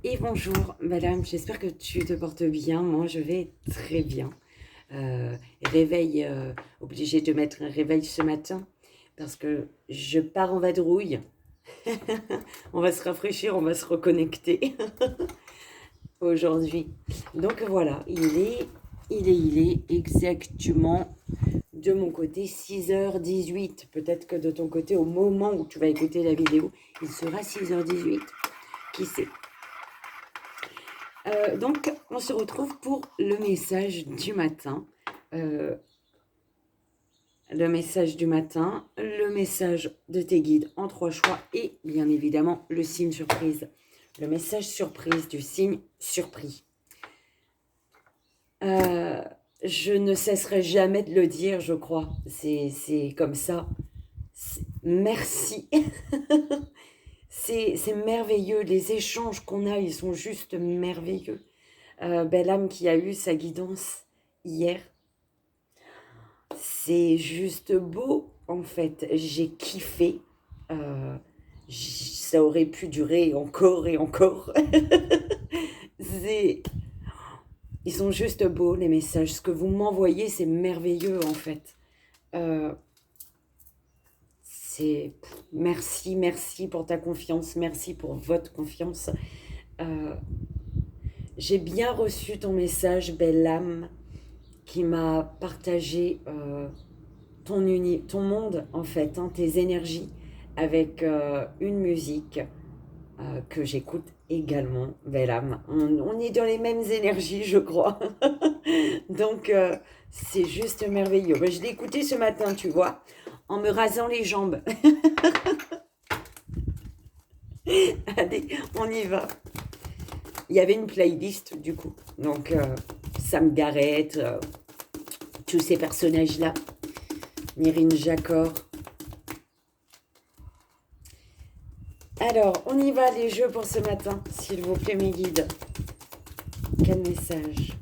Et bonjour, madame, j'espère que tu te portes bien. Moi, je vais très bien. Réveil, obligé de mettre un réveil ce matin parce que je pars en vadrouille. On va se rafraîchir, on va se reconnecter aujourd'hui. Donc voilà, il est exactement de mon côté 6h18. Peut-être que de ton côté, au moment où tu vas écouter la vidéo, il sera 6h18. Qui sait? Donc, on se retrouve pour le message du matin. Euh, le message du matin, le message de tes guides en 3 choix et bien évidemment le signe surprise. Le message surprise du signe surpris. Je ne cesserai jamais de le dire, je crois. C'est comme ça. Merci. C'est merveilleux. Les échanges qu'on a, ils sont juste merveilleux. Belle âme qui a eu sa guidance hier. C'est juste beau, en fait. J'ai kiffé. Ça aurait pu durer encore et encore. Ils sont juste beaux, les messages. Ce que vous m'envoyez, c'est merveilleux, en fait. Merci, merci pour ta confiance. Merci pour votre confiance. J'ai bien reçu ton message, belle âme, qui m'a partagé ton monde, en fait, hein, tes énergies, avec une musique que j'écoute également, belle âme. On est dans les mêmes énergies, je crois. Donc, c'est juste merveilleux. Je l'ai écouté ce matin, tu vois, en me rasant les jambes. Allez, on y va. Il y avait une playlist, du coup. Donc, Sam Garrett, tous ces personnages-là. Myrine Jacor. Alors, on y va, les jeux pour ce matin, s'il vous plaît, mes guides. Quel message?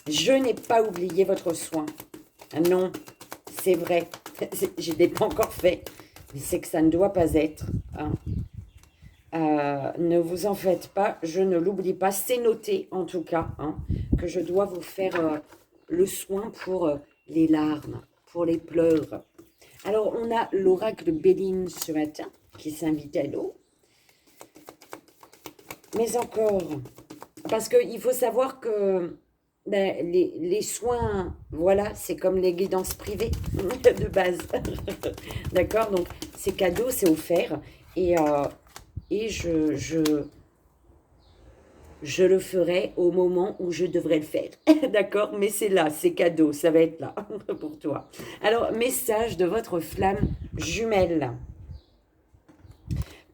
Je n'ai pas oublié votre soin. Non, c'est vrai. Je ne l'ai pas encore fait. Mais c'est que ça ne doit pas être. Hein. Ne vous en faites pas, je ne l'oublie pas. C'est noté, en tout cas, hein, que je dois vous faire le soin pour les larmes, pour les pleurs. Alors, on a l'oracle Béline ce matin qui s'invite à nous. Mais encore, parce qu'il faut savoir que les soins, voilà, c'est comme les guidances privées de base. D'accord? Donc, c'est cadeau, c'est offert. Et je le ferai au moment où je devrais le faire. D'accord? Mais c'est là, c'est cadeau, ça va être là pour toi. Alors, message de votre flamme jumelle.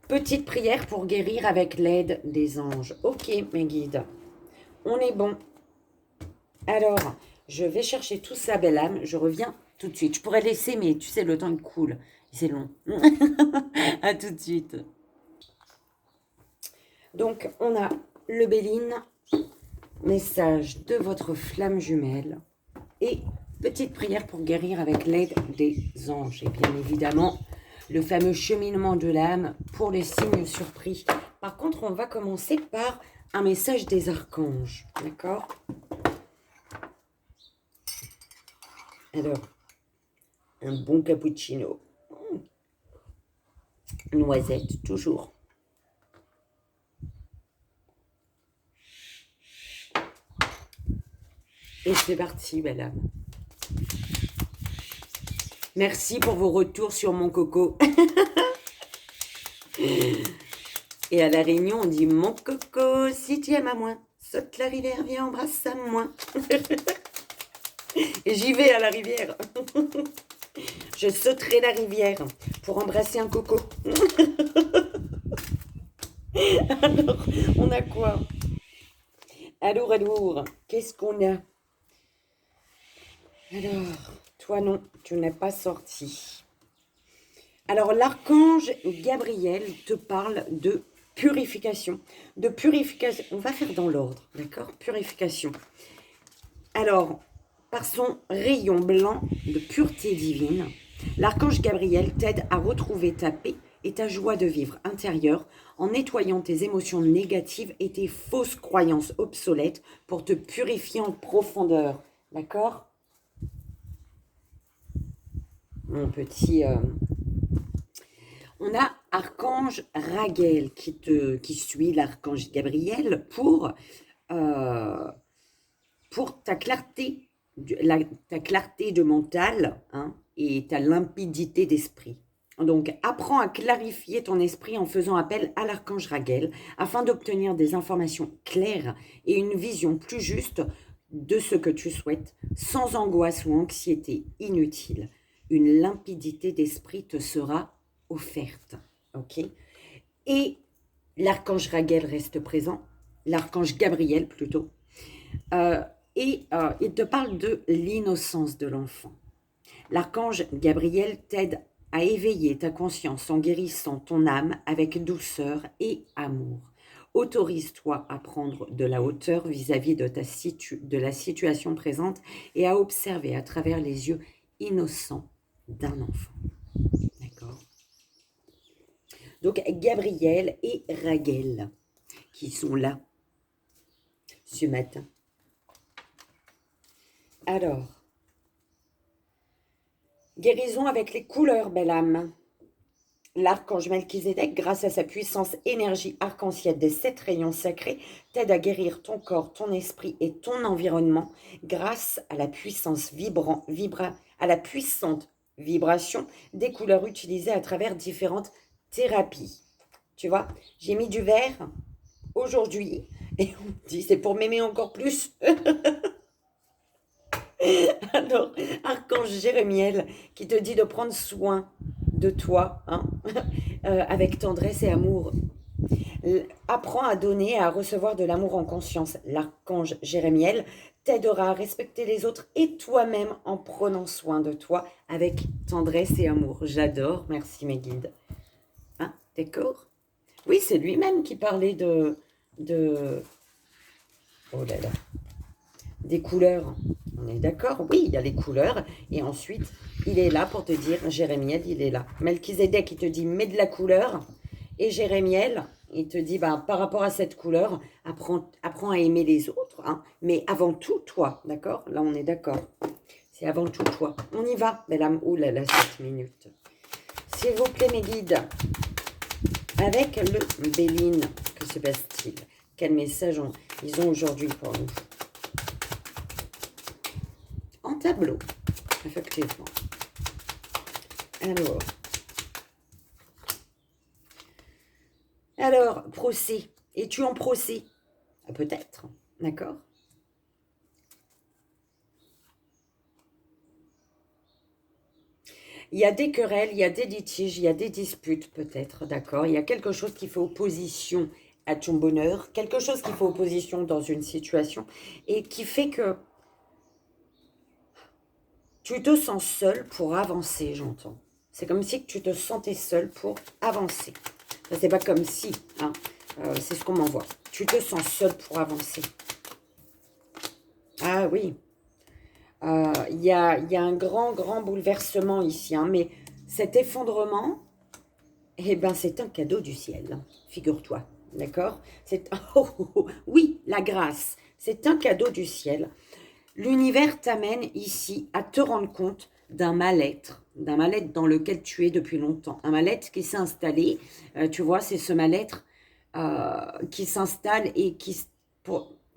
Petite prière pour guérir avec l'aide des anges. Ok, mes guides. On est bon. Alors, je vais chercher tout ça, belle âme. Je reviens tout de suite. Je pourrais laisser, mais tu sais, le temps est cool. C'est long. À tout de suite. Donc, on a le Béline, message de votre flamme jumelle et petite prière pour guérir avec l'aide des anges. Et bien évidemment, le fameux cheminement de l'âme pour les signes surpris. Par contre, on va commencer par un message des archanges. D'accord? Alors, un bon cappuccino. Noisette, toujours. Et c'est parti, madame. Merci pour vos retours sur mon coco. Et à La Réunion, on dit « Mon coco, si tu aimes à moi, saute la rivière, viens, embrasse à moi. » Et j'y vais à la rivière. Je sauterai la rivière pour embrasser un coco. Alors, on a quoi? Alors, qu'est-ce qu'on a? Alors, toi non, tu n'es pas sorti. Alors, l'archange Gabriel te parle de purification. De purification, on va faire dans l'ordre, d'accord? Purification. Alors, par son rayon blanc de pureté divine, l'archange Gabriel t'aide à retrouver ta paix et ta joie de vivre intérieure en nettoyant tes émotions négatives et tes fausses croyances obsolètes pour te purifier en profondeur. D'accord? Mon petit... On a Archange Raguel qui suit l'Archange Gabriel pour ta clarté, ta clarté de mental, hein, et ta limpidité d'esprit. Donc, apprends à clarifier ton esprit en faisant appel à l'archange Raguel afin d'obtenir des informations claires et une vision plus juste de ce que tu souhaites, sans angoisse ou anxiété inutile. Une limpidité d'esprit te sera offerte. Ok? Et l'archange Raguel reste présent, l'archange Gabriel plutôt, et il te parle de l'innocence de l'enfant. L'archange Gabriel t'aide à éveiller ta conscience en guérissant ton âme avec douceur et amour. Autorise-toi à prendre de la hauteur vis-à-vis de la situation présente et à observer à travers les yeux innocents d'un enfant. D'accord? Donc, Gabriel et Raguel qui sont là ce matin. Alors, guérison avec les couleurs, belle âme. L'archange Melchizedek, grâce à sa puissance énergie arc-en-ciel des 7 rayons sacrés, t'aide à guérir ton corps, ton esprit et ton environnement grâce à la puissante vibration des couleurs utilisées à travers différentes thérapies. Tu vois, j'ai mis du vert aujourd'hui et on me dit c'est pour m'aimer encore plus. Alors, Archange Jérémiel qui te dit de prendre soin de toi, hein, avec tendresse et amour. Apprends à donner et à recevoir de l'amour en conscience. L'archange Jérémiel t'aidera à respecter les autres et toi-même en prenant soin de toi avec tendresse et amour. J'adore, merci mes guides. Hein, d'accord? Oui, c'est lui-même qui parlait de... Oh là là. Des couleurs. On est d'accord? Oui, il y a les couleurs. Et ensuite, il est là pour te dire, Jérémiel, il est là. Melchizedek, il te dit, mets de la couleur. Et Jérémiel, il te dit, bah, par rapport à cette couleur, apprends à aimer les autres. Hein, mais avant tout, toi. D'accord? Là, on est d'accord. C'est avant tout toi. On y va, belle âme. Ouh là là, 7 minutes. S'il vous plaît, mes guides. Avec le Béline, que se passe-t-il? Quel message ils ont aujourd'hui pour nous? En tableau, effectivement. Alors, procès. Es-tu en procès? Peut-être, d'accord? Il y a des querelles, il y a des litiges, il y a des disputes peut-être, d'accord? Il y a quelque chose qui fait opposition à ton bonheur, quelque chose qui fait opposition dans une situation et qui fait que tu te sens seul pour avancer, j'entends. C'est comme si tu te sentais seul pour avancer. Ça, c'est pas comme si, hein. C'est ce qu'on m'envoie. Tu te sens seul pour avancer. Ah oui. Il y a un grand bouleversement ici, hein, mais cet effondrement, eh ben, c'est un cadeau du ciel, hein, figure-toi, d'accord? Oui, la grâce, c'est un cadeau du ciel. L'univers t'amène ici à te rendre compte d'un mal-être dans lequel tu es depuis longtemps, un mal-être qui s'est installé, tu vois, c'est ce mal-être qui s'installe et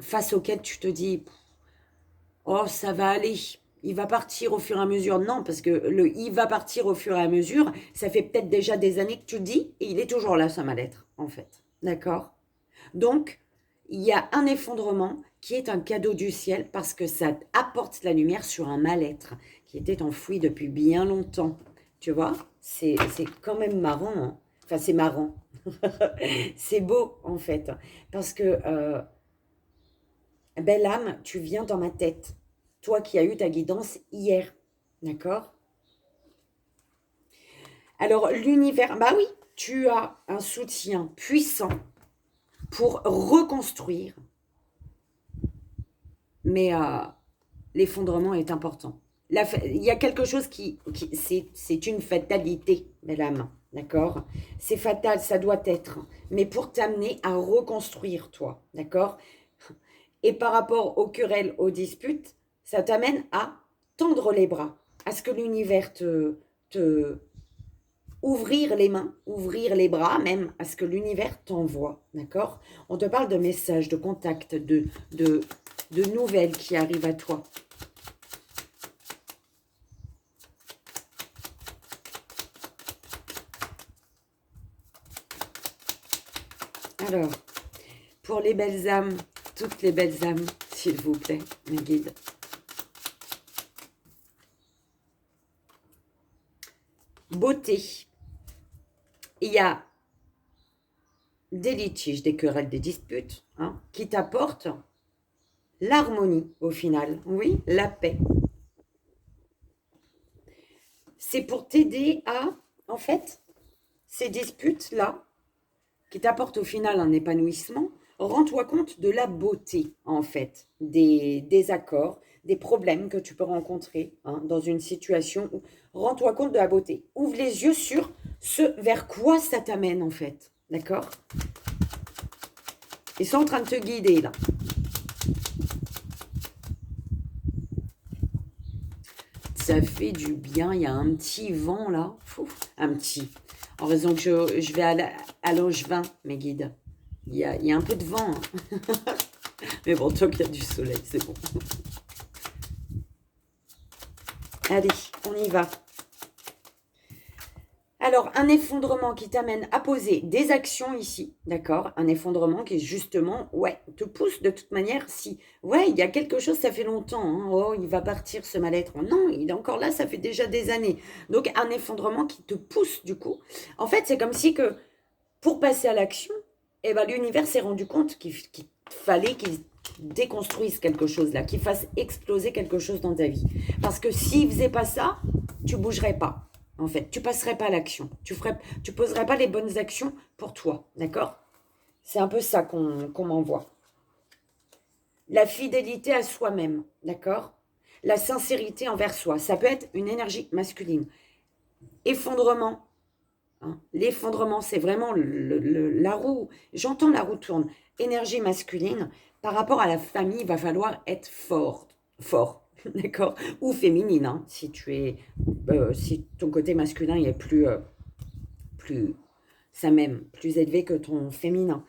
face auquel tu te dis... Oh, ça va aller. Il va partir au fur et à mesure. Non, parce que il va partir au fur et à mesure, ça fait peut-être déjà des années que tu le dis, et il est toujours là, ça mal-être, en fait. D'accord? Donc, il y a un effondrement qui est un cadeau du ciel parce que ça apporte la lumière sur un mal-être qui était enfoui depuis bien longtemps. Tu vois? C'est quand même marrant, hein. Enfin, c'est marrant. C'est beau, en fait. Parce que... belle âme, tu viens dans ma tête. Toi qui as eu ta guidance hier. D'accord? Alors, l'univers, bah oui, tu as un soutien puissant pour reconstruire. Mais l'effondrement est important. Il y a quelque chose c'est une fatalité, belle âme. d'accord? C'est fatal, ça doit être, mais pour t'amener à reconstruire toi, d'accord? Et par rapport aux querelles, aux disputes, ça t'amène à tendre les bras, à ce que l'univers te ouvrir les mains, ouvrir les bras même, à ce que l'univers t'envoie, d'accord? On te parle de messages, de contacts, de nouvelles qui arrivent à toi. Alors, pour les belles âmes, toutes les belles âmes, s'il vous plaît, mes guides. Beauté. Il y a des litiges, des querelles, des disputes, hein, qui t'apportent l'harmonie au final. Oui, la paix. C'est pour t'aider à, en fait, ces disputes-là, qui t'apportent au final un épanouissement, rends-toi compte de la beauté, en fait, des accords, des problèmes que tu peux rencontrer hein, dans une situation où rends-toi compte de la beauté. Ouvre les yeux sur ce vers quoi ça t'amène, en fait. D'accord? Ils sont en train de te guider, là. Ça fait du bien, il y a un petit vent, là. Un petit. En raison que je vais à Langevin, mes guides. Il y a un peu de vent. Hein. Mais bon, tant qu'il y a du soleil, c'est bon. Allez, on y va. Alors, un effondrement qui t'amène à poser des actions ici, d'accord? Un effondrement qui, justement, ouais, te pousse de toute manière. Si, ouais, il y a quelque chose, ça fait longtemps. Hein, oh, il va partir ce mal-être. Non, il est encore là, ça fait déjà des années. Donc, un effondrement qui te pousse, du coup. En fait, c'est comme si que, pour passer à l'action, eh ben, l'univers s'est rendu compte qu'il fallait qu'il déconstruise quelque chose là, qu'il fasse exploser quelque chose dans ta vie. Parce que s'il faisait pas ça, tu bougerais pas. En fait, tu passerais pas à l'action. Tu poserais pas les bonnes actions pour toi, d'accord? C'est un peu ça qu'on m'envoie. La fidélité à soi-même, d'accord? La sincérité envers soi. Ça peut être une énergie masculine. Effondrement. Hein. L'effondrement, c'est vraiment la roue. J'entends la roue tourne. Énergie masculine. Par rapport à la famille, il va falloir être fort, d'accord? Ou féminine, hein, si ton côté masculin est plus, ça même, plus élevé que ton féminin.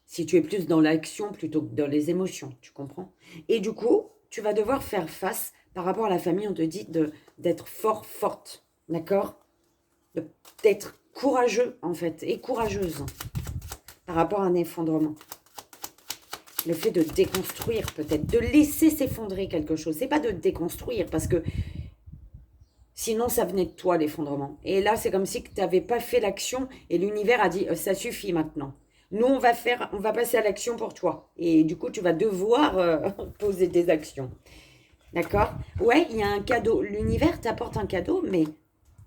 Si tu es plus dans l'action plutôt que dans les émotions, tu comprends? Et du coup, tu vas devoir faire face, par rapport à la famille, on te dit d'être forte, d'accord? D'être courageux, en fait, et courageuse par rapport à un effondrement. Le fait de déconstruire, peut-être, de laisser s'effondrer quelque chose. C'est pas de déconstruire, parce que sinon, ça venait de toi, l'effondrement. Et là, c'est comme si tu n'avais pas fait l'action et l'univers a dit, ça suffit maintenant. Nous, on va passer à l'action pour toi. Et du coup, tu vas devoir poser des actions. D'accord? Ouais, il y a un cadeau. L'univers t'apporte un cadeau, mais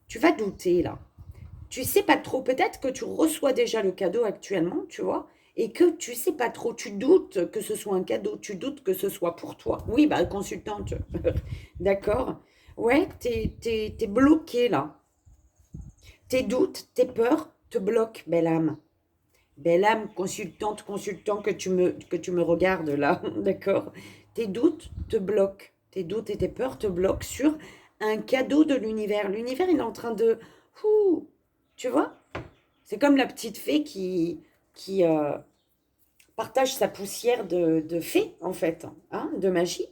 tu vas douter, là. Tu sais pas trop. Peut-être que tu reçois déjà le cadeau actuellement, tu vois, et que tu sais pas trop. Tu doutes que ce soit un cadeau. Tu doutes que ce soit pour toi. Oui, bah, consultante. D'accord? Ouais, t'es bloqué là. Tes doutes, tes peurs te bloquent, belle âme. Belle âme, consultante, consultant, que tu me regardes là, d'accord? Tes doutes te bloquent. Tes doutes et tes peurs te bloquent sur un cadeau de l'univers. L'univers, il est en train de... Ouh, tu vois? C'est comme la petite fée qui partage sa poussière de fée, en fait, hein, de magie.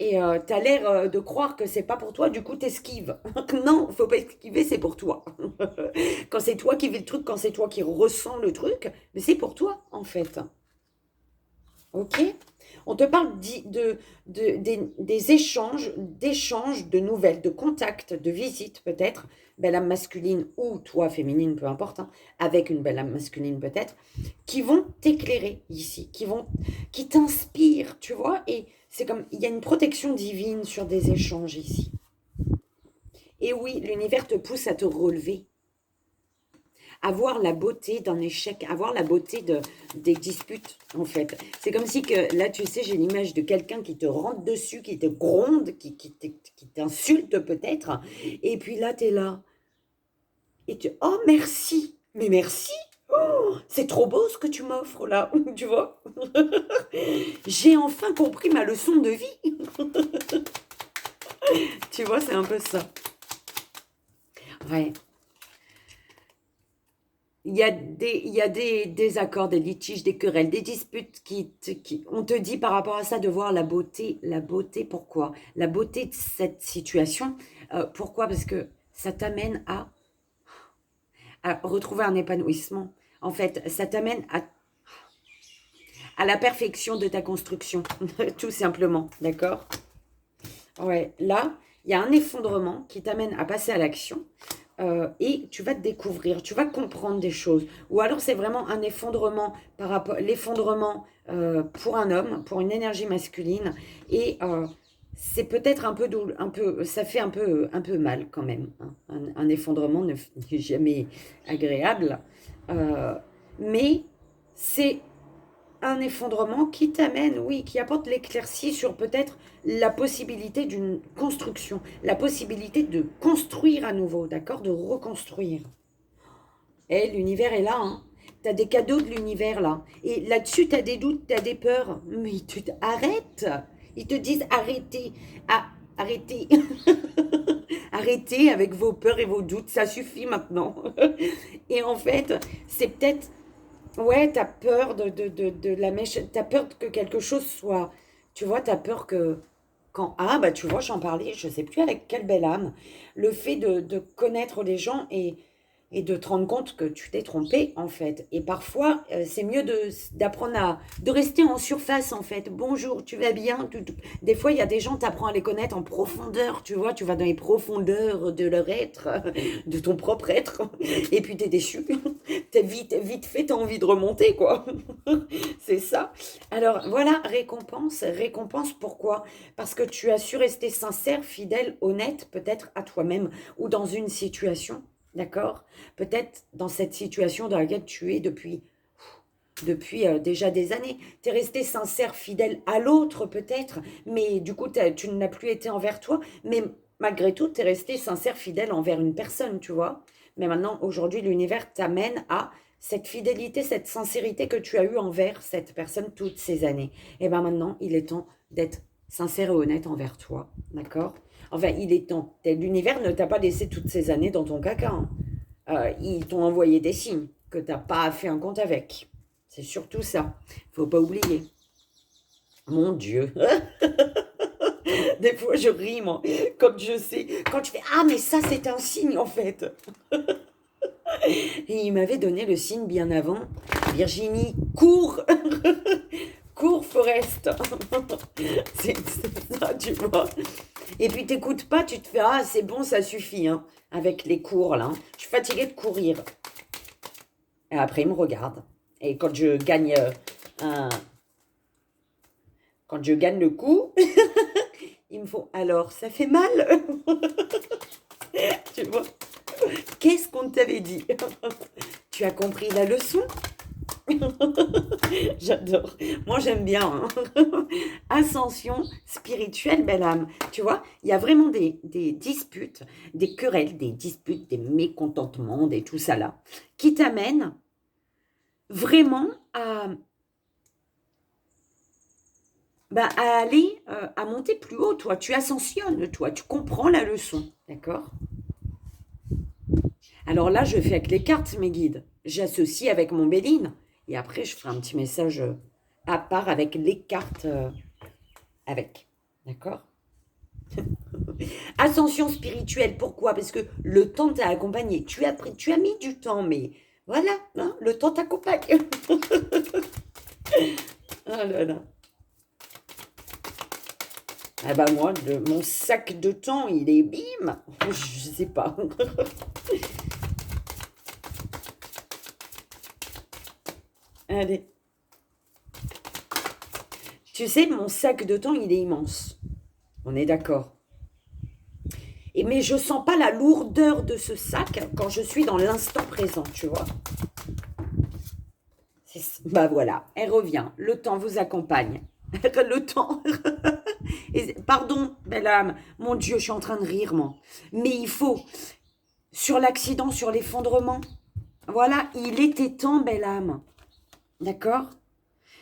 Et tu as l'air de croire que c'est pas pour toi, du coup t'esquives. Non, faut pas esquiver, c'est pour toi. Quand c'est toi qui vis le truc, quand c'est toi qui ressens le truc, mais c'est pour toi en fait. Ok? On te parle des échanges, d'échanges de nouvelles, de contacts, de visites peut-être, belle âme masculine ou toi féminine, peu importe, hein, avec une belle âme masculine peut-être, qui vont t'éclairer ici, qui t'inspirent, tu vois, et c'est comme, il y a une protection divine sur des échanges ici. Et oui, l'univers te pousse à te relever, à voir la beauté d'un échec, à voir la beauté des disputes, en fait. C'est comme si que, là, tu sais, j'ai l'image de quelqu'un qui te rentre dessus, qui te gronde, qui t'insulte peut-être, et puis là, tu es là. Et tu, oh merci, mais merci. Oh, c'est trop beau ce que tu m'offres là, tu vois. J'ai enfin compris ma leçon de vie. Tu vois, c'est un peu ça. Ouais. Il y a des désaccords, des litiges, des querelles, des disputes on te dit par rapport à ça de voir la beauté. La beauté, pourquoi? La beauté de cette situation, pourquoi? Parce que ça t'amène à retrouver un épanouissement. En fait, ça t'amène à la perfection de ta construction, tout simplement, d'accord? Ouais, là, il y a un effondrement qui t'amène à passer à l'action et tu vas te découvrir, tu vas comprendre des choses. Ou alors c'est vraiment un effondrement par rapport, l'effondrement pour un homme, pour une énergie masculine et c'est peut-être ça fait un peu mal quand même, hein. Un effondrement n'est jamais agréable, euh, mais c'est un effondrement qui t'amène, oui, qui apporte l'éclaircie sur peut-être la possibilité d'une construction, la possibilité de construire à nouveau, d'accord, de reconstruire. Et l'univers est là, hein. Tu as des cadeaux de l'univers là. Et là-dessus, tu as des doutes, tu as des peurs. Mais arrête. Ils te disent arrêtez. Ah, arrêtez. Arrêtez avec vos peurs et vos doutes. Ça suffit maintenant. Et en fait, c'est peut-être ouais, t'as peur de la mèche, t'as peur que quelque chose soit, tu vois, t'as peur que ah bah tu vois, j'en parlais, je sais plus avec quelle belle âme, le fait de connaître les gens et de te rendre compte que tu t'es trompé en fait. Et parfois, c'est mieux d'apprendre de rester en surface en fait. Bonjour, tu vas bien? Des fois, il y a des gens, t'apprends à les connaître en profondeur, tu vois, tu vas dans les profondeurs de leur être, de ton propre être, et puis t'es déçu. T'es vite fait, t'as envie de remonter, quoi. C'est ça. Alors voilà, récompense pourquoi? Parce que tu as su rester sincère, fidèle, honnête, peut-être à toi-même ou dans une situation, d'accord? Peut-être dans cette situation dans laquelle tu es depuis déjà des années. Tu es resté sincère, fidèle à l'autre peut-être, mais du coup, tu n'as plus été envers toi, mais malgré tout, tu es resté sincère, fidèle envers une personne, tu vois. Mais maintenant, aujourd'hui, l'univers t'amène à cette fidélité, cette sincérité que tu as eue envers cette personne toutes ces années. Et bien maintenant, il est temps d'être sincère et honnête envers toi, d'accord? Enfin, il est temps. L'univers ne t'a pas laissé toutes ces années dans ton caca, hein. Ils t'ont envoyé des signes que tu n'as pas fait un compte avec. C'est surtout ça. Faut pas oublier. Mon Dieu. Des fois, je ris, moi, quand je sais, quand je fais ah, mais ça, c'est un signe, en fait. Et il m'avait donné le signe bien avant. Virginie, cours. Cours, Forest. C'est ça, tu vois. Et puis, t'écoutes pas, tu te fais ah, c'est bon, ça suffit, hein, avec les cours, là. Je suis fatiguée de courir. Et après, il me regarde. Et quand je gagne un, quand je gagne le coup, ils me font alors, ça fait mal. Tu vois? Qu'est-ce qu'on t'avait dit? Tu as compris la leçon? J'adore. Moi, j'aime bien, hein. Ascension spirituelle, belle âme. Tu vois, il y a vraiment des disputes, des querelles, des disputes, des mécontentements, des tout ça là, qui t'amènent vraiment à aller, à monter plus haut, toi. Tu ascensionnes, toi. Tu comprends la leçon. D'accord? Alors là, je fais avec les cartes, mes guides. J'associe avec mon Béline. Et après, je ferai un petit message à part avec les cartes avec. D'accord? Ascension spirituelle, pourquoi? Parce que le temps t'a accompagné. Tu as mis du temps, mais voilà, hein, le temps t'accompagne. Oh là là. Ah bah moi, mon sac de temps, il est bim. Je sais pas. Allez. Tu sais, mon sac de temps, il est immense. On est d'accord. Mais je sens pas la lourdeur de ce sac quand je suis dans l'instant présent, tu vois. Bah voilà, elle revient. Le temps vous accompagne. Le temps. Pardon, belle âme. Mon Dieu, je suis en train de rire, moi. Mais il faut. sur l'accident, sur l'effondrement. Voilà, il était temps, belle âme. D'accord?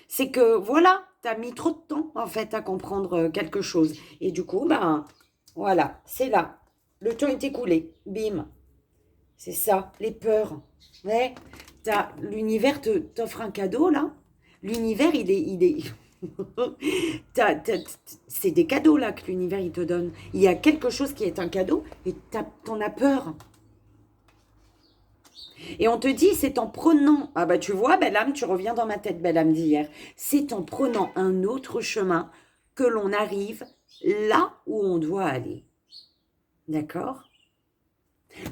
C'est que, voilà, tu as mis trop de temps, en fait, à comprendre quelque chose. Et du coup, ben, voilà, c'est là. Le temps est écoulé. Bim. C'est ça, les peurs. Ouais. L'univers t'offre un cadeau, là. L'univers, c'est des cadeaux, là, que l'univers, il te donne. Il y a quelque chose qui est un cadeau et t'en as peur. Et on te dit, c'est en prenant, ah bah tu vois, belle âme, tu reviens dans ma tête, belle âme d'hier, c'est en prenant un autre chemin que l'on arrive là où on doit aller. D'accord?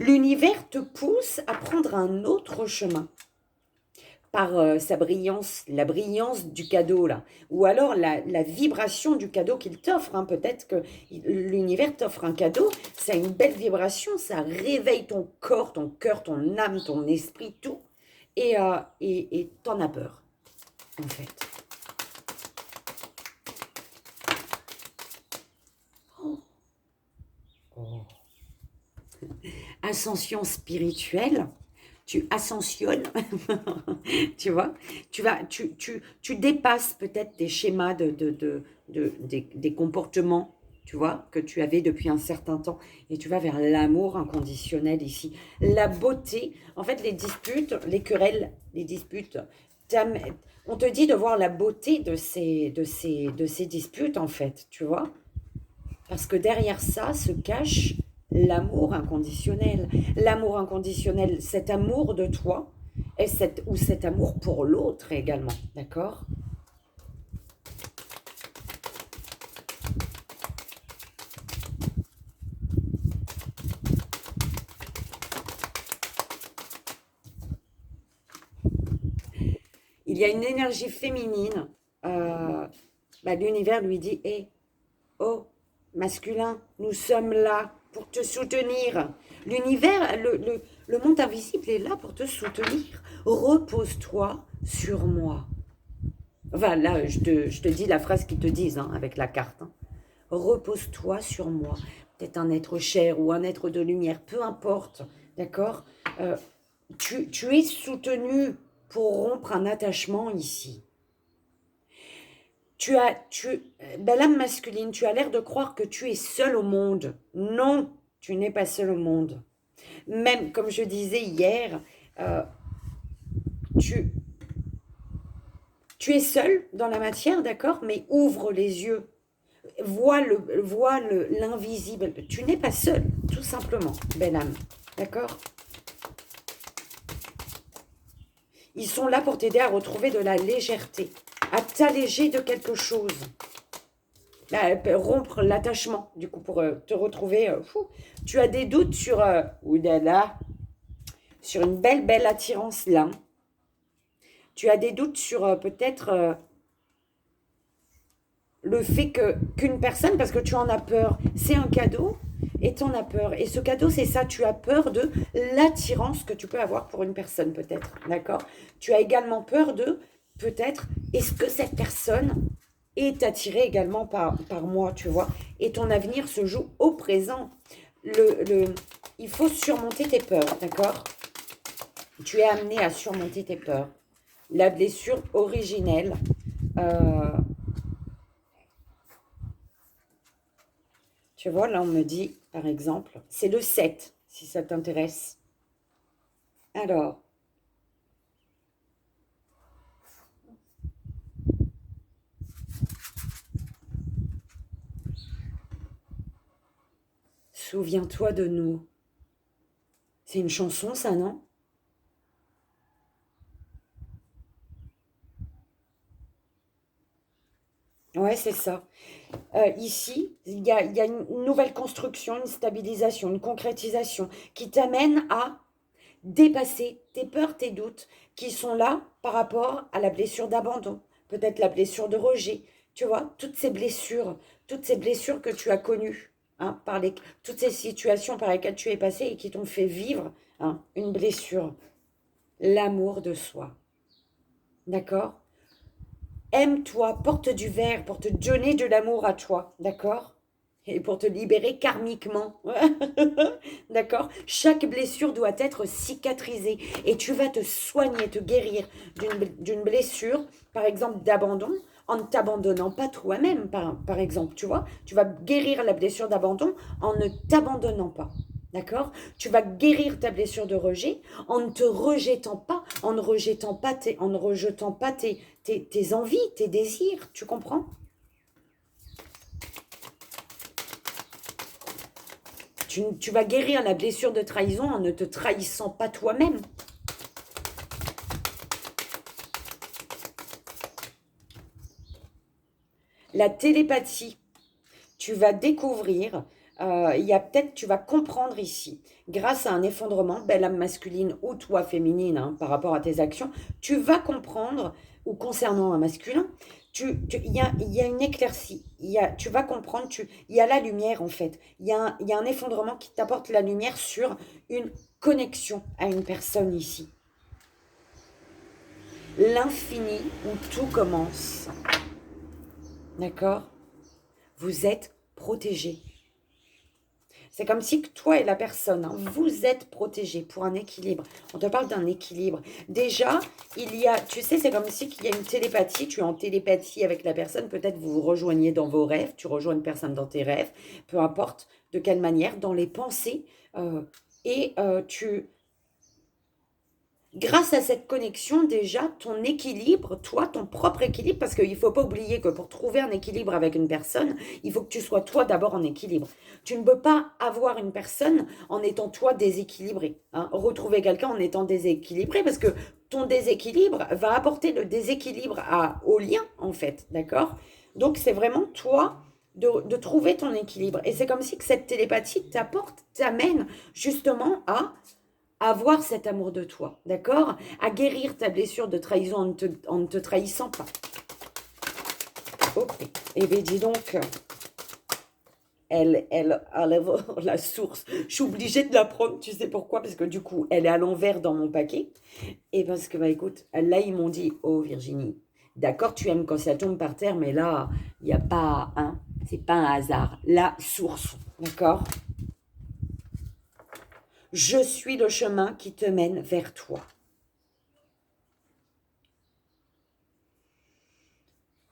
L'univers te pousse à prendre un autre chemin par sa brillance, la brillance du cadeau là, ou alors la vibration du cadeau qu'il t'offre. Hein. Peut-être que l'univers t'offre un cadeau, ça a une belle vibration, ça réveille ton corps, ton cœur, ton âme, ton esprit, tout, et t'en as peur, en fait. Oh. Oh. Ascension spirituelle, tu ascensionnes, tu vois, tu dépasses peut-être des schémas des comportements, tu vois, que tu avais depuis un certain temps, et tu vas vers l'amour inconditionnel ici. La beauté, en fait, les disputes, les querelles, les disputes, on te dit de voir la beauté de ces disputes, en fait, tu vois. Parce que derrière ça se cache l'amour inconditionnel. L'amour inconditionnel, cet amour de toi, ou cet amour pour l'autre également. D'accord? Il y a une énergie féminine. L'univers lui dit, hé, oh, masculin, nous sommes là pour te soutenir. L'univers, le monde invisible est là pour te soutenir. Repose-toi sur moi. Enfin, là, je te dis la phrase qu'ils te disent hein, avec la carte. Hein. Repose-toi sur moi. Peut-être un être cher ou un être de lumière, peu importe. D'accord. Tu es soutenu pour rompre un attachement ici. Belle âme masculine, tu as l'air de croire que tu es seule au monde. Non, tu n'es pas seule au monde. Même, comme je disais hier, euh, tu, tu es seule dans la matière, d'accord, mais ouvre les yeux. Vois l'invisible. Tu n'es pas seule, tout simplement, belle âme. D'accord? Ils sont là pour t'aider à retrouver de la légèreté, à t'alléger de quelque chose. Rompre l'attachement, du coup, pour te retrouver. Tu as des doutes sur, sur une belle, belle attirance là. Tu as des doutes sur peut-être le fait qu'une personne, parce que tu en as peur, c'est un cadeau et tu en as peur. Et ce cadeau, c'est ça, tu as peur de l'attirance que tu peux avoir pour une personne peut-être, d'accord? Tu as également peur de, peut-être, est-ce que cette personne est attirée également par moi, tu vois? Et ton avenir se joue au présent. Il faut surmonter tes peurs, d'accord? Tu es amené à surmonter tes peurs. La blessure originelle, euh, tu vois, là, on me dit, par exemple, c'est le 7, si ça t'intéresse. Alors, souviens-toi de nous. C'est une chanson, ça, non? Ouais, c'est ça. Ici, il y a une nouvelle construction, une stabilisation, une concrétisation qui t'amène à dépasser tes peurs, tes doutes qui sont là par rapport à la blessure d'abandon, peut-être la blessure de rejet, tu vois, toutes ces blessures que tu as connues, hein, toutes ces situations par lesquelles tu es passé et qui t'ont fait vivre hein, une blessure, l'amour de soi, d'accord? Aime-toi, porte du verre pour te donner de l'amour à toi, d'accord? et pour te libérer karmiquement. D'accord? Chaque blessure doit être cicatrisée et tu vas te soigner, te guérir d'une blessure, par exemple d'abandon, en ne t'abandonnant pas toi-même, par exemple, tu vois? Tu vas guérir la blessure d'abandon en ne t'abandonnant pas. D'accord? Tu vas guérir ta blessure de rejet en ne te rejetant pas, en ne rejetant pas en ne rejetant pas tes envies, tes désirs. Tu comprends? Tu vas guérir la blessure de trahison en ne te trahissant pas toi-même. La télépathie, tu vas découvrir, il y a peut-être, tu vas comprendre ici, grâce à un effondrement, belle âme masculine ou toi féminine, hein, par rapport à tes actions, tu vas comprendre, ou concernant un masculin, il y a une éclaircie, tu vas comprendre, il y a la lumière en fait, il y a un effondrement qui t'apporte la lumière sur une connexion à une personne ici. L'infini où tout commence. D'accord? Vous êtes protégés. C'est comme si que toi et la personne, hein, vous êtes protégés pour un équilibre. On te parle d'un équilibre. Déjà, il y a, tu sais, c'est comme si qu'il y a une télépathie. Tu es en télépathie avec la personne. Peut-être vous vous rejoignez dans vos rêves. Tu rejoins une personne dans tes rêves. Peu importe de quelle manière, dans les pensées. Tu grâce à cette connexion, déjà, ton équilibre, toi, ton propre équilibre, parce qu'il ne faut pas oublier que pour trouver un équilibre avec une personne, il faut que tu sois toi d'abord en équilibre. Tu ne peux pas avoir une personne en étant toi déséquilibré. Hein. Retrouver quelqu'un en étant déséquilibré, parce que ton déséquilibre va apporter le déséquilibre au lien, en fait, d'accord? Donc, c'est vraiment toi de trouver ton équilibre. Et c'est comme si que cette télépathie t'amène justement à avoir cet amour de toi, d'accord? À guérir ta blessure de trahison en ne te trahissant pas. Ok. Eh bien, dis donc, elle la source. Je suis obligée de la prendre, tu sais pourquoi? Parce que du coup, elle est à l'envers dans mon paquet. Et parce que, bah écoute, là, ils m'ont dit, oh Virginie, d'accord, tu aimes quand ça tombe par terre, mais là, il n'y a pas, hein, c'est pas un hasard. La source, d'accord? Je suis le chemin qui te mène vers toi.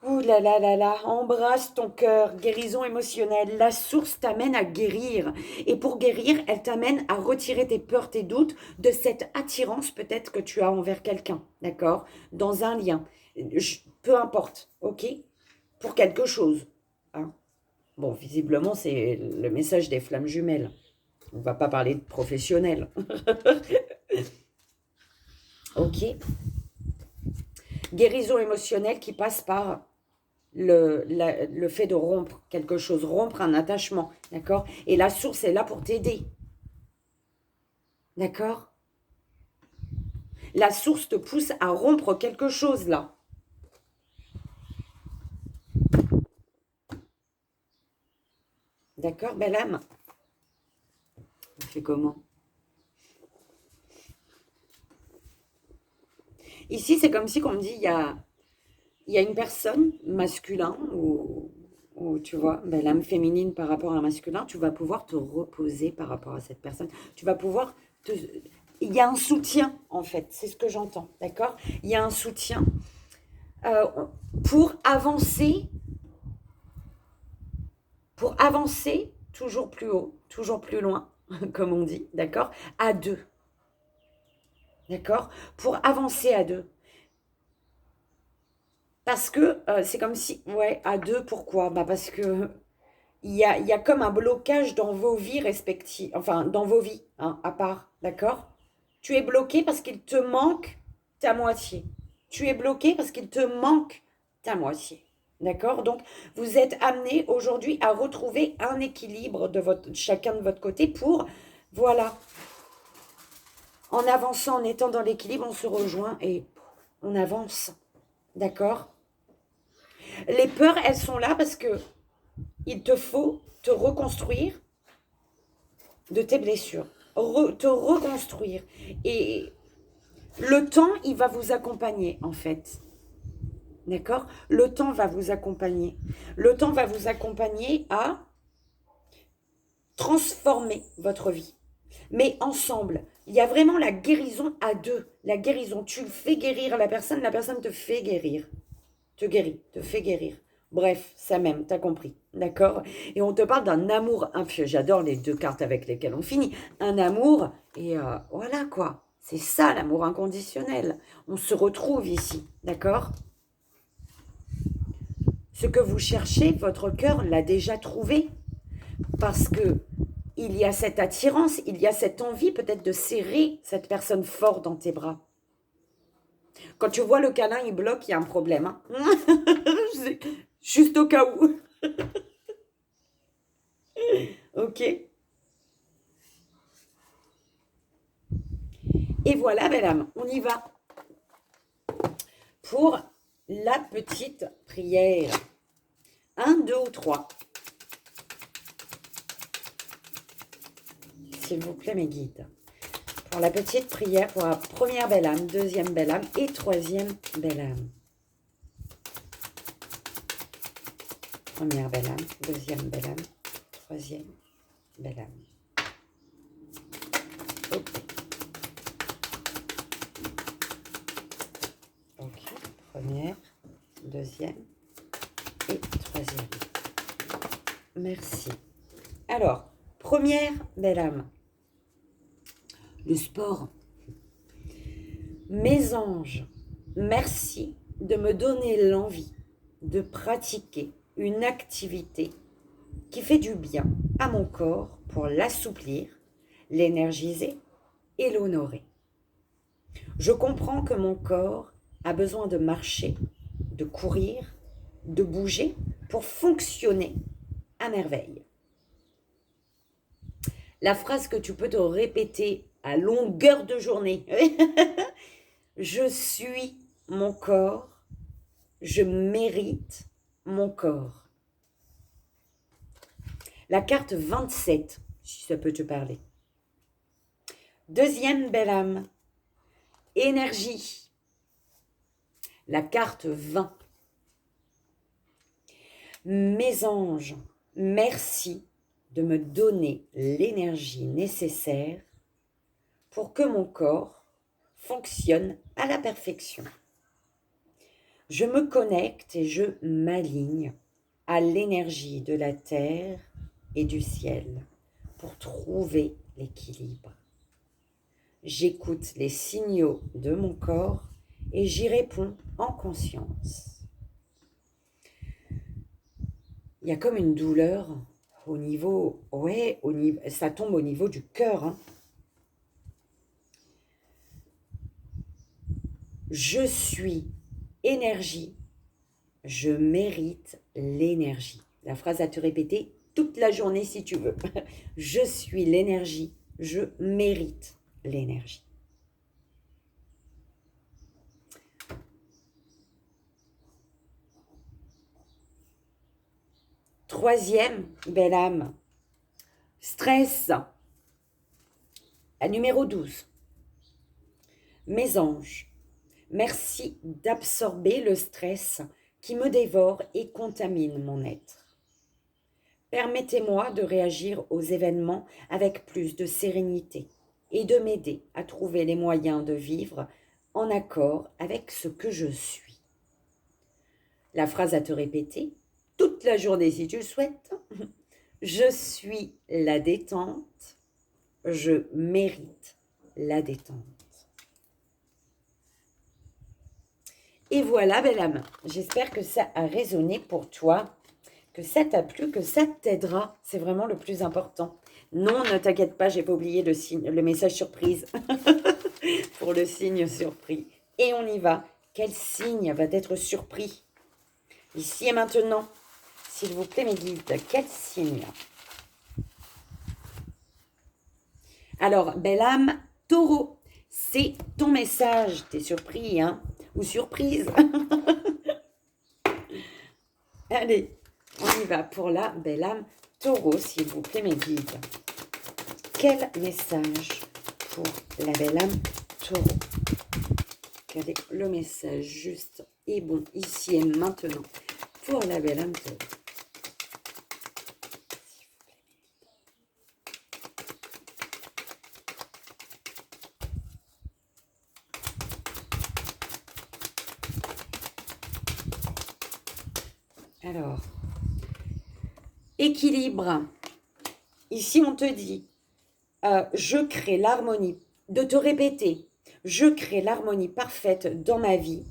Ouh là là là là, embrasse ton cœur, guérison émotionnelle. La source t'amène à guérir. Et pour guérir, elle t'amène à retirer tes peurs, tes doutes de cette attirance peut-être que tu as envers quelqu'un, d'accord? Dans un lien. Peu importe, ok? Pour quelque chose. Hein. Bon, visiblement, c'est le message des flammes jumelles. On ne va pas parler de professionnel. Ok? Guérison émotionnelle qui passe par le fait de rompre quelque chose, rompre un attachement, d'accord? Et la source est là pour t'aider, d'accord? La source te pousse à rompre quelque chose, là. D'accord, belle âme? On fait comment? Ici, c'est comme si qu'on me dit, il y a une personne, masculin, ou tu vois, ben, l'âme féminine par rapport à un masculin, tu vas pouvoir te reposer par rapport à cette personne. Tu vas pouvoir te... Il y a un soutien, en fait, c'est ce que j'entends, d'accord? Il y a un soutien euh, pour avancer toujours plus haut, toujours plus loin, comme on dit, d'accord? À deux, d'accord? Pour avancer à deux. Parce que c'est comme si, ouais, à deux, pourquoi? Bah parce que il y a comme un blocage dans vos vies respectives, enfin, dans vos vies, hein, à part, d'accord? Tu es bloqué parce qu'il te manque ta moitié. Tu es bloqué parce qu'il te manque ta moitié. D'accord? Donc, vous êtes amené aujourd'hui à retrouver un équilibre de chacun de votre côté pour, voilà, en avançant, en étant dans l'équilibre, on se rejoint et on avance. D'accord? Les peurs, elles sont là parce que il te faut te reconstruire de tes blessures, te reconstruire. Et le temps, il va vous accompagner, en fait. D'accord? Le temps va vous accompagner. Le temps va vous accompagner à transformer votre vie. Mais ensemble, il y a vraiment la guérison à deux. La guérison, tu fais guérir la personne te fait guérir. Te guérit, te fait guérir. Bref, ça même, t'as compris, d'accord? Et on te parle d'un amour infieux. J'adore les deux cartes avec lesquelles on finit. Un amour, et voilà quoi. C'est ça l'amour inconditionnel. On se retrouve ici, d'accord? Ce que vous cherchez, votre cœur l'a déjà trouvé. Parce que il y a cette attirance, il y a cette envie peut-être de serrer cette personne fort dans tes bras. Quand tu vois le câlin, il bloque, il y a un problème. Hein. Juste au cas où. Ok. Et voilà, belle âme, on y va. Pour la petite prière. 1, 2 ou 3. S'il vous plaît, mes guides. Pour la petite prière, pour la première belle âme, deuxième belle âme et troisième belle âme. Première belle âme, deuxième belle âme, troisième belle âme. Ok. Ok, première, deuxième et troisième. Merci. Alors, première belle âme. Le sport. Mes anges, merci de me donner l'envie de pratiquer une activité qui fait du bien à mon corps pour l'assouplir, l'énergiser et l'honorer. Je comprends que mon corps a besoin de marcher, de courir, de bouger pour fonctionner à merveille. La phrase que tu peux te répéter à longueur de journée. Je suis mon corps, je mérite mon corps. La carte 27, si ça peut te parler. Deuxième belle âme, énergie. La carte 20. Mes anges, merci de me donner l'énergie nécessaire pour que mon corps fonctionne à la perfection. Je me connecte et je m'aligne à l'énergie de la terre et du ciel pour trouver l'équilibre. J'écoute les signaux de mon corps et j'y réponds en conscience. Il y a comme une douleur au niveau, ça tombe au niveau du cœur. Hein. Je suis énergie, je mérite l'énergie. La phrase à te répéter toute la journée si tu veux. Je suis l'énergie, je mérite l'énergie. Troisième belle âme, stress. La numéro 12. Mes anges, merci d'absorber le stress qui me dévore et contamine mon être. Permettez-moi de réagir aux événements avec plus de sérénité et de m'aider à trouver les moyens de vivre en accord avec ce que je suis. La phrase à te répéter toute la journée si tu le souhaites. Je suis la détente, je mérite la détente. Et voilà, belle âme, j'espère que ça a résonné pour toi, que ça t'a plu, que ça t'aidera. C'est vraiment le plus important. Non, ne t'inquiète pas, j'ai pas oublié le message surprise pour le signe surpris. Et on y va. Quel signe va être surpris? Ici et maintenant, s'il vous plaît, mes guides, quel signe? Alors, belle âme, taureau, c'est ton message. T'es surpris, hein? Ou surprise. Allez, on y va pour la belle âme taureau, s'il vous plaît, mes guides. Quel message pour la belle âme taureau? Quel est le message juste et bon ici et maintenant pour la belle âme taureau? Alors, équilibre. Ici, on te dit, je crée l'harmonie, de te répéter, je crée l'harmonie parfaite dans ma vie,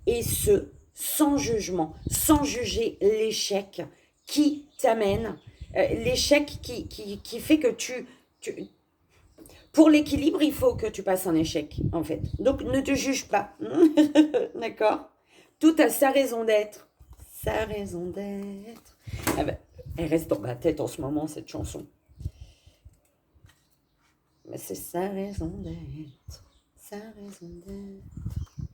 et ce, sans jugement, sans juger l'échec qui t'amène, l'échec qui fait que pour l'équilibre, il faut que tu passes un échec, en fait. Donc, ne te juge pas, d'accord? Tout a sa raison d'être. Sa raison d'être. Ah ben, elle reste dans ma tête en ce moment, cette chanson. Mais c'est sa raison d'être. Sa raison d'être.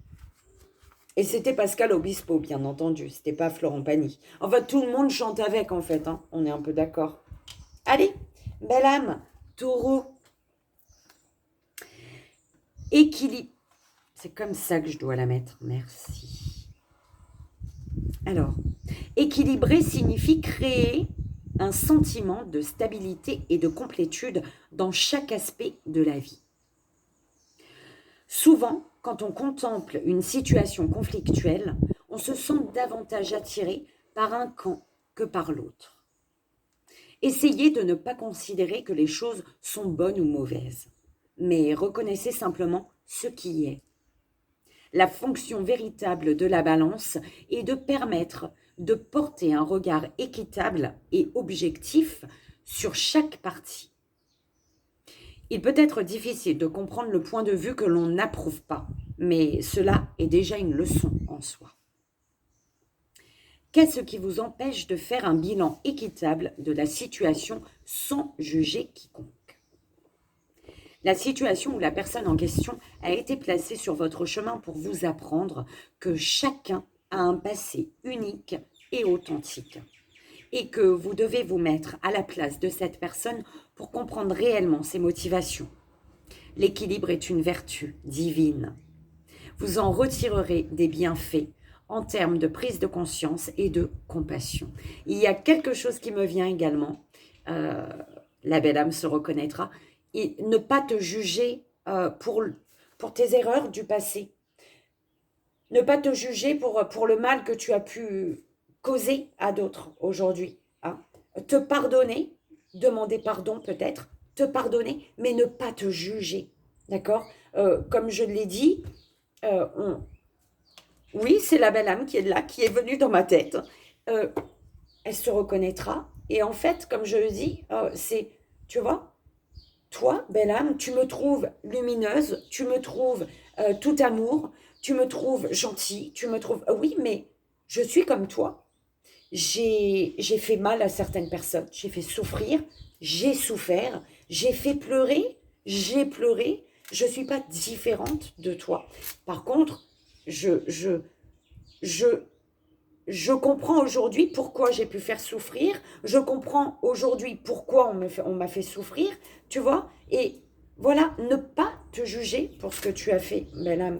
Et c'était Pascal Obispo, bien entendu. C'était pas Florent Pagny. Enfin, tout le monde chante avec, en fait. Hein. On est un peu d'accord. Allez, belle âme, taureau. Équilibre. C'est comme ça que je dois la mettre. Merci. Alors, équilibrer signifie créer un sentiment de stabilité et de complétude dans chaque aspect de la vie. Souvent, quand on contemple une situation conflictuelle, on se sent davantage attiré par un camp que par l'autre. Essayez de ne pas considérer que les choses sont bonnes ou mauvaises, mais reconnaissez simplement ce qui est. La fonction véritable de la balance est de permettre de porter un regard équitable et objectif sur chaque partie. Il peut être difficile de comprendre le point de vue que l'on n'approuve pas, mais cela est déjà une leçon en soi. Qu'est-ce qui vous empêche de faire un bilan équitable de la situation sans juger quiconque ? La situation ou la personne en question a été placée sur votre chemin pour vous apprendre que chacun a un passé unique et authentique et que vous devez vous mettre à la place de cette personne pour comprendre réellement ses motivations. L'équilibre est une vertu divine. Vous en retirerez des bienfaits en termes de prise de conscience et de compassion. Il y a quelque chose qui me vient également, la belle âme se reconnaîtra, et ne pas te juger pour tes erreurs du passé. Ne pas te juger pour le mal que tu as pu causer à d'autres aujourd'hui. Hein. Te pardonner, demander pardon peut-être, te pardonner, mais ne pas te juger. D'accord Comme je l'ai dit, oui, c'est la belle âme qui est là, qui est venue dans ma tête. Elle se reconnaîtra. Et en fait, comme je le dis, c'est, tu vois, toi, belle âme, tu me trouves lumineuse, tu me trouves tout amour, tu me trouves gentille, tu me trouves... oui, mais je suis comme toi. J'ai fait mal à certaines personnes, j'ai fait souffrir, j'ai souffert, j'ai fait pleurer, j'ai pleuré. Je ne suis pas différente de toi. Par contre, je comprends aujourd'hui pourquoi j'ai pu faire souffrir. Je comprends aujourd'hui pourquoi on m'a fait souffrir, tu vois. Et voilà, ne pas te juger pour ce que tu as fait, belle âme.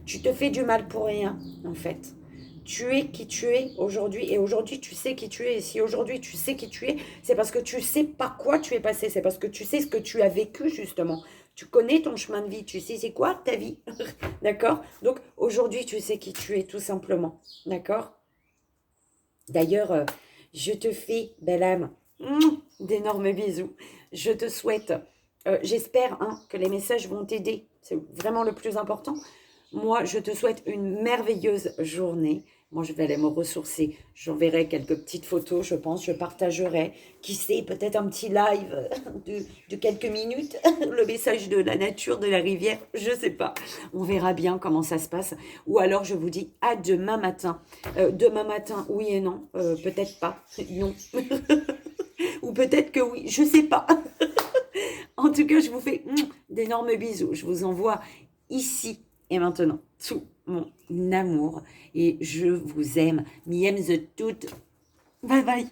Tu te fais du mal pour rien, en fait. Tu es qui tu es aujourd'hui et aujourd'hui tu sais qui tu es. Et si aujourd'hui tu sais qui tu es, c'est parce que tu sais par quoi tu es passé. C'est parce que tu sais ce que tu as vécu justement. Tu connais ton chemin de vie, tu sais c'est quoi ta vie. D'accord? Donc aujourd'hui tu sais qui tu es tout simplement. D'accord? D'ailleurs, je te fais, belle âme, d'énormes bisous. Je te souhaite, j'espère que les messages vont t'aider. C'est vraiment le plus important. Moi, je te souhaite une merveilleuse journée. Moi, je vais aller me ressourcer. J'enverrai quelques petites photos, je pense. Je partagerai, qui sait, peut-être un petit live de quelques minutes. Le message de la nature, de la rivière, je ne sais pas. On verra bien comment ça se passe. Ou alors, je vous dis à demain matin. Demain matin, oui et non. Peut-être pas. Non. Ou peut-être que oui. Je ne sais pas. En tout cas, je vous fais d'énormes bisous. Je vous envoie ici et maintenant tout mon amour et je vous aime. M'y aime toutes. Bye bye.